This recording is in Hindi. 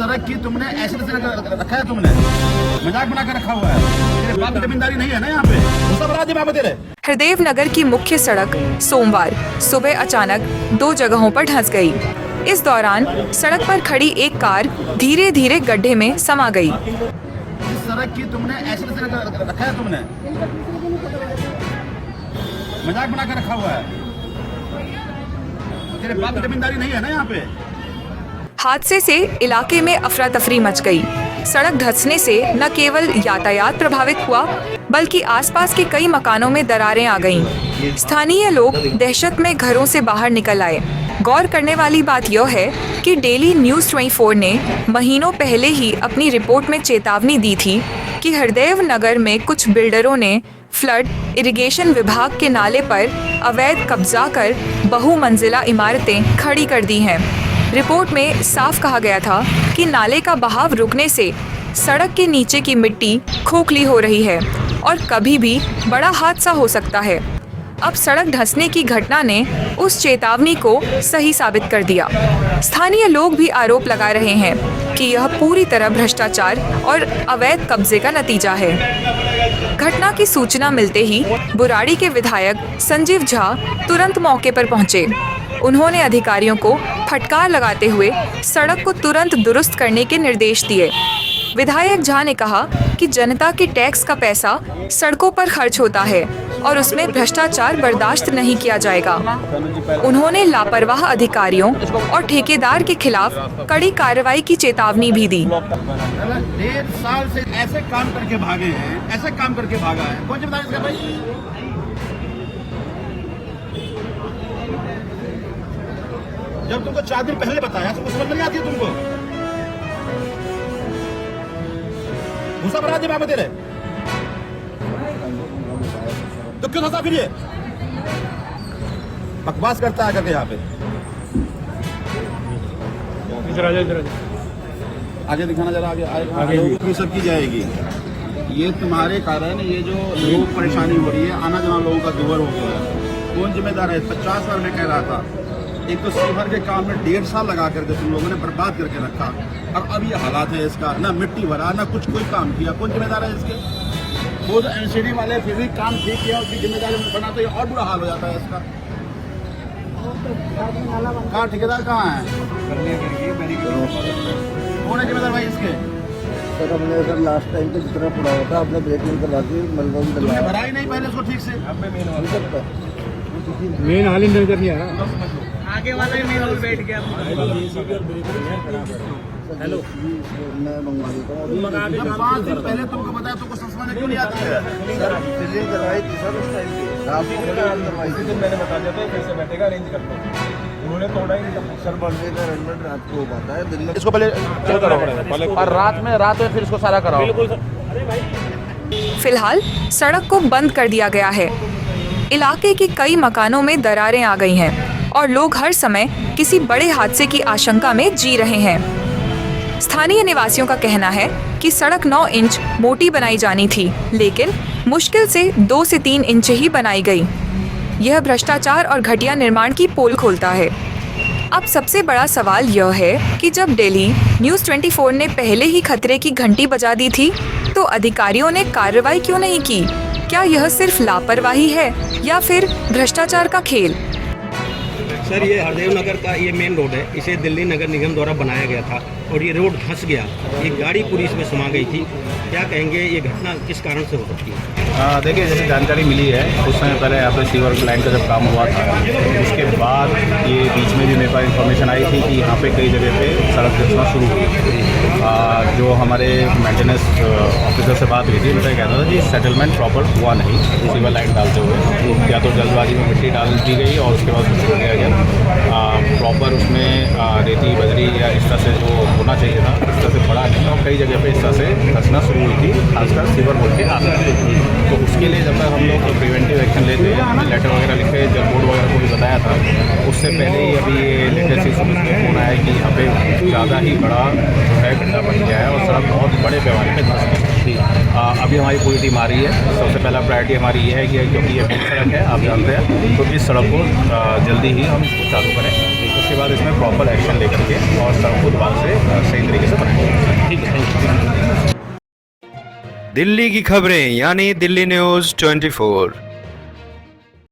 सड़क की तुमने ऐसे रखा है, तुमने मजाक बना कर रखा हुआ है। तेरे बाप की जमींदारी नहीं है ना यहाँ पे, वो सब राज्य बाबा तेरे। हरदेव नगर की मुख्य सड़क सोमवार सुबह अचानक 2 जगहों पर धंस गई। इस दौरान सड़क पर खड़ी एक कार धीरे धीरे गड्ढे में समा गई। इस सड़क की तुमने ऐसे रखा है, तुमने मजाक बना कर रखा हुआ है। तेरे बाप की जमींदारी नहीं है ना यहाँ पे। हादसे से इलाके में अफरा तफरी मच गई। सड़क धंसने से न केवल यातायात प्रभावित हुआ बल्कि आसपास के कई मकानों में दरारें आ गईं। स्थानीय लोग दहशत में घरों से बाहर निकल आए। गौर करने वाली बात यह है कि डेली न्यूज़ 24 ने महीनों पहले ही अपनी रिपोर्ट में चेतावनी दी थी कि हरदेव नगर में कुछ बिल्डरों ने फ्लड इरिगेशन विभाग के नाले पर अवैध कब्जा कर बहुमंजिला इमारतें खड़ी कर दी हैं। रिपोर्ट में साफ कहा गया था कि नाले का बहाव रुकने से सड़क के नीचे की मिट्टी खोखली हो रही है और कभी भी बड़ा हादसा हो सकता है। अब सड़क धंसने की घटना ने उस चेतावनी को सही साबित कर दिया। स्थानीय लोग भी आरोप लगा रहे हैं कि यह पूरी तरह भ्रष्टाचार और अवैध कब्जे का नतीजा है। घटना की सूचना मिलते ही बुराड़ी के विधायक संजीव झा तुरंत मौके पर पहुंचे। उन्होंने अधिकारियों को फटकार लगाते हुए सड़क को तुरंत दुरुस्त करने के निर्देश दिए। विधायक झा ने कहा कि जनता के टैक्स का पैसा सड़कों पर खर्च होता है और उसमें भ्रष्टाचार बर्दाश्त नहीं किया जाएगा। उन्होंने लापरवाह अधिकारियों और ठेकेदार के खिलाफ कड़ी कार्रवाई की चेतावनी भी दी। 1.5 साल से ऐसे काम करके भागे हैं, ऐसे काम करके भागा है। कौन जिम्मेदार इसका भाई? जब तुमको 4 दिन पहले बताया तो समझ नहीं आती है तुमको। भूसा बना दे बाबा तेरे, तो क्यों धंसा फिर ये? बकवास करता है करके यहाँ पे। आगे दिखाना जरा, आगे सब की जाएगी। ये तुम्हारे कारण ये जो लोग परेशानी हो रही है, आना जाना लोगों का दुबर हो गया है। कौन जिम्मेदार है? 50 साल में कह रहा था। एक तो सीवर के काम में 1.5 साल लगा करके तुम लोगों ने बर्बाद करके रखा और अब ये हालात है इसका। ना मिट्टी भरा, ना कुछ कोई काम किया। कौन जिम्मेदार है इसके? खुद एनसीडी वाले फिर भी काम ठीक किया, उसकी जिम्मेदारी बना तो ये और बुरा हाल हो जाता है इसका। कहाँ ठेकेदार कहाँ है? कौन है जिम्मेदार भाई इसके? सर हमने सर लास्ट टाइम पे जितना पड़ा होता है अपने ब्रेकिंग करवा के तुमने भरा ही नहीं पहले उसको ठीक से। मेन हाल ही नजर नहीं आ रहा। आगे वाला ही मेन हॉल बैठ गया। हेलो मैं मंगवा देता हूँ। जब 5 दिन पहले तुमको बताया तुमको संस्मरण क्यों नहीं आती है? सर दिल्ली करवाई थी सर उस टाइम पे। आपको करवाई थी। मैंने बता दिया था कैसे बैठेगा, अरेंज करता हूँ। उन्होंने तोड़ा ही नहीं। सर बंदे का अरेंजमेंट रात को हो पाता है। दिन में इसको पहले और रात में फिर इसको सारा कराओ। फिलहाल सड़क को बंद कर दिया गया है। इलाके के कई मकानों में दरारें आ गई हैं और लोग हर समय किसी बड़े हादसे की आशंका में जी रहे हैं। स्थानीय निवासियों का कहना है कि सड़क 9 इंच मोटी बनाई जानी थी, लेकिन मुश्किल से 2 से 3 इंच ही बनाई गई। यह भ्रष्टाचार और घटिया निर्माण की पोल खोलता है। अब सबसे बड़ा सवाल यह है कि जब डेली न्यूज़ 24 ने पहले ही खतरे की घंटी बजा दी थी, तो अधिकारियों ने कार्रवाई क्यों नहीं की? क्या यह सिर्फ लापरवाही है या फिर भ्रष्टाचार का खेल? सर ये हरदेव नगर का ये मेन रोड है, इसे दिल्ली नगर निगम द्वारा बनाया गया था और ये रोड धंस गया। एक गाड़ी पूरी इसमें समा गई थी। क्या कहेंगे, ये घटना किस कारण से हो सकती है? देखिए, जैसे जानकारी मिली है कुछ समय पहले यहाँ पर सीवर लाइन का जब काम हुआ था, उसके बाद ये बीच में भी मेरे पास इन्फॉर्मेशन आई थी कि यहाँ पे कई जगह पे सड़क धंसना शुरू हुई। जो हमारे मेंटेनेंस ऑफिसर से बात हुई थी, उनसे कहता था कि सेटलमेंट प्रॉपर हुआ नहीं सीवर लाइन डालते हुए। या तो जल्दबाजी में मिट्टी डाल दी गई और उसके बाद उसको किया गया प्रॉपर उसमें रेती बजरी या इस तरह से जो होना चाहिए था इस तरह से पड़ा नहीं और कई जगह पे इस तरह से धंसना शुरू हुई थी, खासकर सीवर बोर्ड के आसपास। तो उसके लिए जब तक हम लोग प्रिवेंटिव एक्शन लेते हैं, हमने लेटर वगैरह लिखे, जब बोर्ड वगैरह को भी बताया था, उससे पहले ही अभी ये लेटेस्ट इस फोन आया कि यहाँ पे ज़्यादा ही बड़ा जो है गड्ढा बन गया है और सड़क बहुत बड़े पैमाने पर धंस गई। अभी हमारी पूरी टीम आ रही है। सबसे पहला प्रायोरिटी हमारी ये है कि क्योंकि ये मेन सड़क है, आप जानते हैं, तो इस सड़क को जल्दी ही हम इसको चालू करें। उसके बाद इसमें प्रॉपर एक्शन लेकर के और सड़क को दोबारा से सही तरीके से बनाएं। दिल्ली की खबरें यानी दिल्ली न्यूज़ 24।